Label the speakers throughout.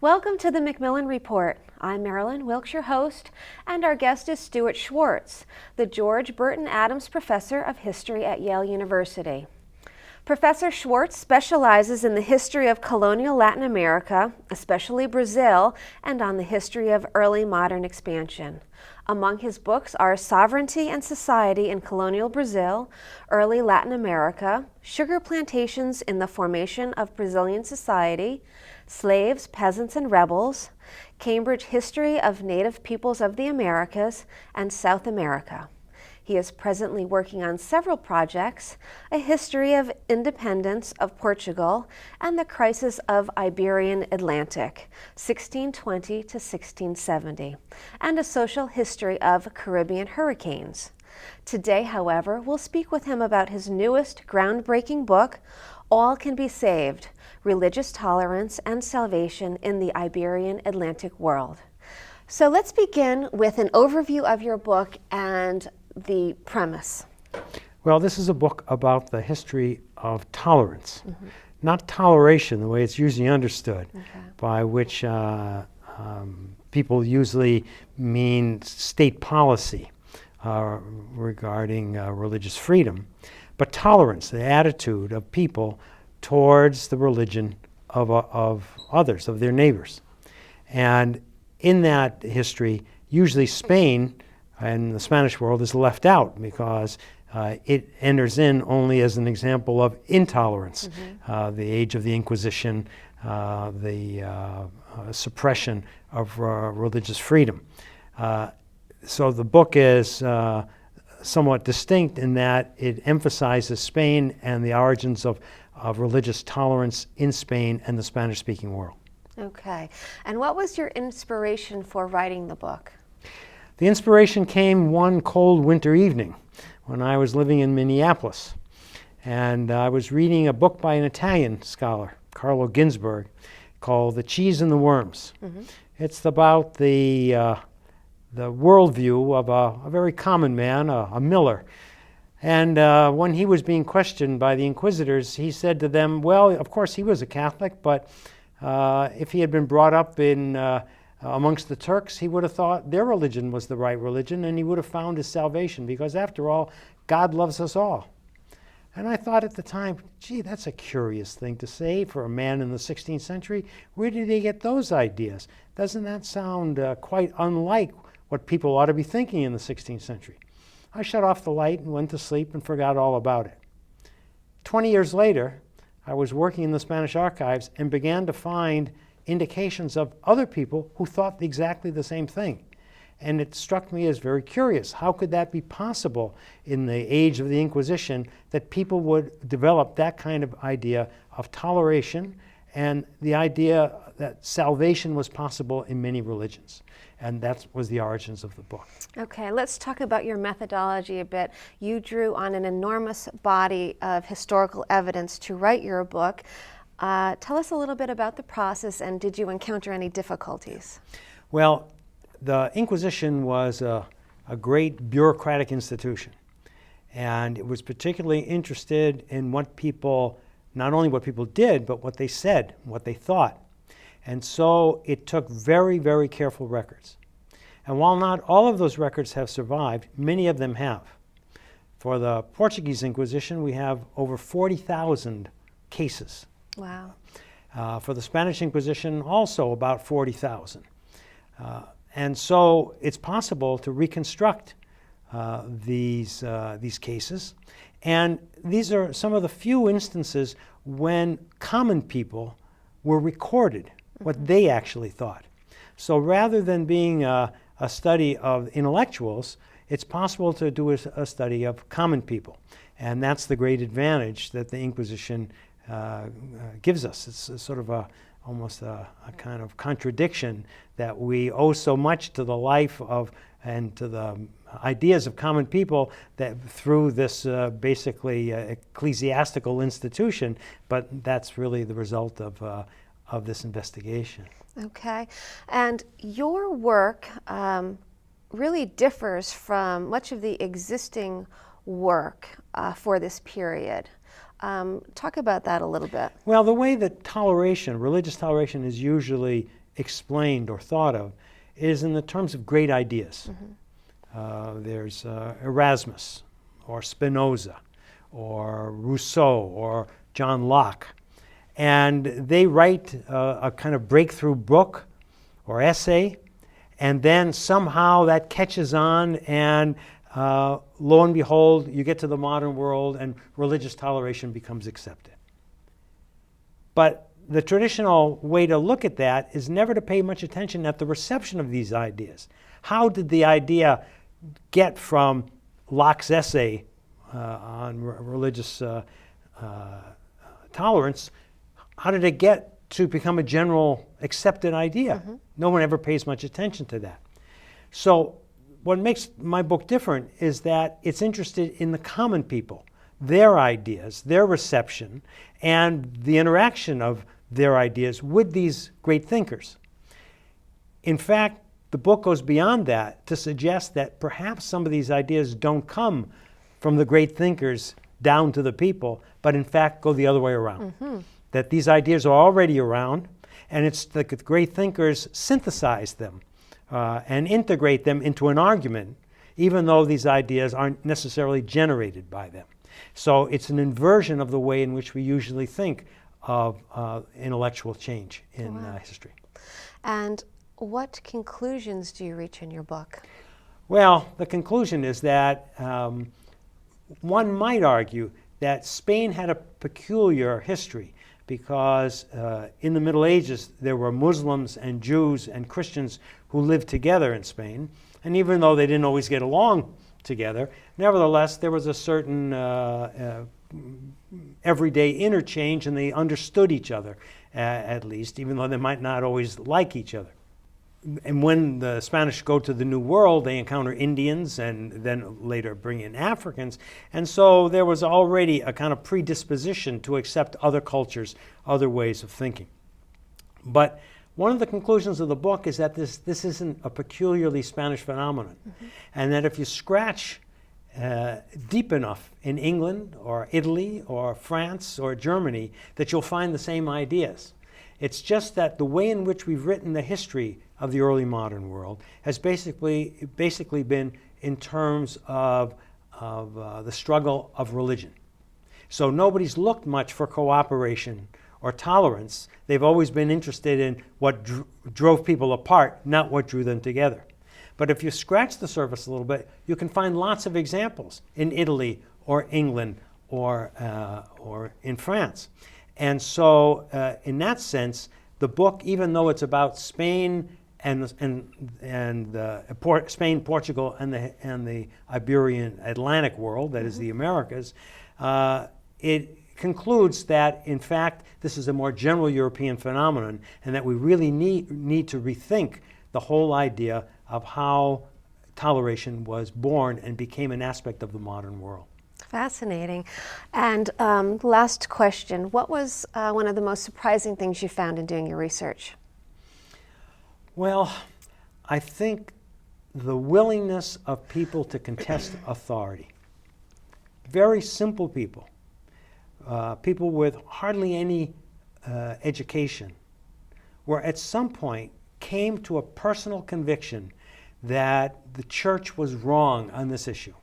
Speaker 1: Welcome to the Macmillan Report. I'm Marilyn Wilkes, your host, and our guest is Stuart Schwartz, the George Burton Adams Professor of History at Yale University. Professor Schwartz specializes in the history of colonial Latin America, especially Brazil, and on the history of early modern expansion. Among his books are Sovereignty and Society in Colonial Brazil, Early Latin America, Sugar Plantations in the Formation of Brazilian Society, Slaves, Peasants, and Rebels, Cambridge History of Native Peoples of the Americas, and South America. He is presently working on several projects, a history of independence of Portugal and the crisis of Iberian Atlantic, 1620 to 1670, and a social history of Caribbean hurricanes. Today, however, we'll speak with him about his newest groundbreaking book, All Can Be Saved: Religious Tolerance and Salvation in the Iberian Atlantic World. So let's begin with an overview of your book and the premise.
Speaker 2: Well, this is a book about the history of tolerance, not toleration the way it's usually understood, by which people usually mean state policy regarding religious freedom, but tolerance, the attitude of people towards the religion of others, of their neighbors. And in that history, usually Spain and the Spanish world is left out because it enters in only as an example of intolerance. The age of the Inquisition, the suppression of religious freedom. So the book is somewhat distinct in that it emphasizes Spain and the origins of religious tolerance in Spain and the Spanish-speaking world.
Speaker 1: Okay. And what was your inspiration for writing the book?
Speaker 2: The inspiration came one cold winter evening when I was living in Minneapolis. And I was reading a book by an Italian scholar, Carlo Ginzburg, called The Cheese and the Worms. It's about the worldview of a very common man, a miller. And when he was being questioned by the inquisitors, he said to them, well, of course he was a Catholic, but if he had been brought up in amongst the Turks, he would have thought their religion was the right religion, and he would have found his salvation, because after all, God loves us all. And I thought at the time, gee, that's a curious thing to say for a man in the 16th century. Where did he get those ideas? Doesn't that sound quite unlike what people ought to be thinking in the 16th century? I shut off the light and went to sleep and forgot all about it. 20 years later, I was working in the Spanish archives and began to find indications of other people who thought exactly the same thing. And it struck me as very curious. How could that be possible in the age of the Inquisition, that people would develop that kind of idea of toleration and the idea that salvation was possible in many religions? And that was the origins of the book.
Speaker 1: Okay, let's talk about your methodology a bit. You drew on an enormous body of historical evidence to write your book. Tell us a little bit about the process, and did you encounter any difficulties?
Speaker 2: Well, the Inquisition was a great bureaucratic institution, and it was particularly interested in what people, not only what people did, but what they said, what they thought. And so it took very, very careful records. And while not all of those records have survived, many of them have. For the Portuguese Inquisition, we have over 40,000 cases.
Speaker 1: Wow.
Speaker 2: For the Spanish Inquisition, also about 40,000. And so it's possible to reconstruct these cases. And these are some of the few instances when common people were recorded, what they actually thought. So rather than being a study of intellectuals, it's possible to do a study of common people. And that's the great advantage that the Inquisition gives us. It's sort of almost a kind of contradiction that we owe so much to the life of and to the ideas of common people that through this basically ecclesiastical institution, but that's really the result of this investigation.
Speaker 1: Okay, and your work really differs from much of the existing work for this period. Talk about that a little bit.
Speaker 2: Well, the way that toleration, religious toleration, is usually explained or thought of is in the terms of great ideas. There's Erasmus, or Spinoza, or Rousseau, or John Locke. And they write a kind of breakthrough book or essay, and then somehow that catches on, and lo and behold, you get to the modern world and religious toleration becomes accepted. But the traditional way to look at that is never to pay much attention at the reception of these ideas. How did the idea get from Locke's essay on religious tolerance, how did it get to become a general accepted idea? No one ever pays much attention to that. So what makes my book different is that it's interested in the common people, their ideas, their reception, and the interaction of their ideas with these great thinkers. In fact, the book goes beyond that to suggest that perhaps some of these ideas don't come from the great thinkers down to the people, but in fact go the other way around. That these ideas are already around, and it's the great thinkers synthesize them and integrate them into an argument, even though these ideas aren't necessarily generated by them. So it's an inversion of the way in which we usually think of intellectual change in history.
Speaker 1: And what conclusions do you reach in your book?
Speaker 2: Well, the conclusion is that one might argue that Spain had a peculiar history because in the Middle Ages there were Muslims and Jews and Christians who lived together in Spain. And even though they didn't always get along together, nevertheless there was a certain everyday interchange, and they understood each other at least, even though they might not always like each other. And when the Spanish go to the New World, they encounter Indians and then later bring in Africans. And so there was already a kind of predisposition to accept other cultures, other ways of thinking. But one of the conclusions of the book is that this isn't a peculiarly Spanish phenomenon. And that if you scratch deep enough in England or Italy or France or Germany, that you'll find the same ideas. It's just that the way in which we've written the history of the early modern world has basically been in terms of the struggle of religion. So nobody's looked much for cooperation or tolerance. They've always been interested in what drove people apart, not what drew them together. But if you scratch the surface a little bit, you can find lots of examples in Italy or England or in France. And so in that sense, the book, even though it's about Spain and Spain, Portugal, and the Iberian Atlantic World, that is the Americas, it concludes that, in fact, this is a more general European phenomenon, and that we really need to rethink the whole idea of how toleration was born and became an aspect of the modern world.
Speaker 1: Fascinating. And last question, what was one of the most surprising things you found in doing your research?
Speaker 2: Well, I think the willingness of people to contest authority. Very simple people, people with hardly any education, were at some point came to a personal conviction that the church was wrong on this issue.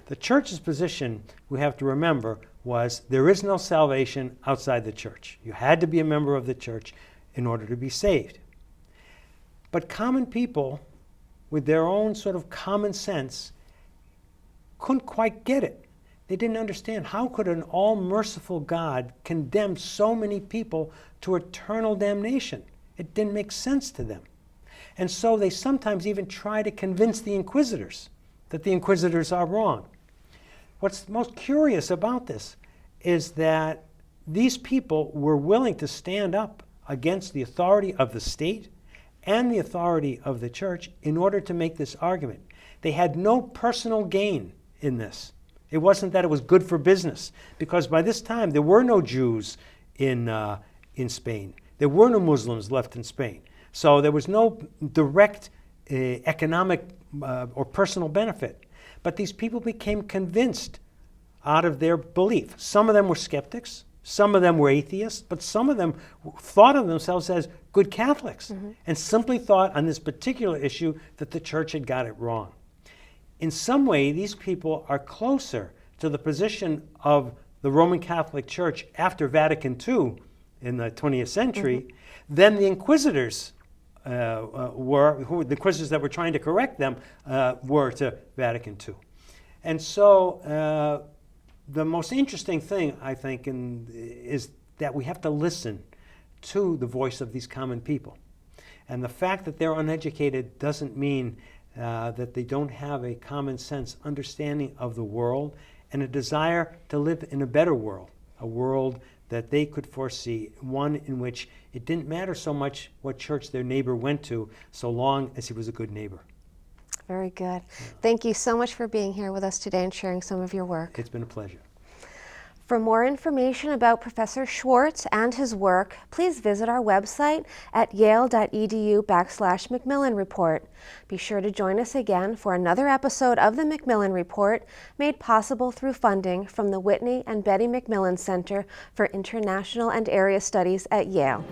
Speaker 2: The church's position, we have to remember, was there is no salvation outside the church. You had to be a member of the church in order to be saved. But common people, with their own sort of common sense, couldn't quite get it. They didn't understand how could an all-merciful God condemn so many people to eternal damnation. It didn't make sense to them. And so they sometimes even try to convince the inquisitors that the inquisitors are wrong. What's most curious about this is that these people were willing to stand up against the authority of the state and the authority of the church in order to make this argument. They had no personal gain in this. It wasn't that it was good for business, because by this time there were no Jews in Spain. There were no Muslims left in Spain. So there was no direct economic or personal benefit. But these people became convinced out of their belief. Some of them were skeptics. Some of them were atheists, but some of them thought of themselves as good Catholics and simply thought on this particular issue that the church had got it wrong. In some way, these people are closer to the position of the Roman Catholic Church after Vatican II in the 20th century than the Inquisitors the Inquisitors that were trying to correct them were to Vatican II. And so the most interesting thing, I think, is that we have to listen to the voice of these common people. And the fact that they're uneducated doesn't mean that they don't have a common sense understanding of the world and a desire to live in a better world, a world that they could foresee, one in which it didn't matter so much what church their neighbor went to, so long as he was a good neighbor.
Speaker 1: Very good. Thank you so much for being here with us today and sharing some of your work.
Speaker 2: It's been a pleasure.
Speaker 1: For more information about Professor Schwartz and his work, please visit our website at yale.edu/Macmillan Report. Be sure to join us again for another episode of the Macmillan Report, made possible through funding from the Whitney and Betty Macmillan Center for International and Area Studies at Yale.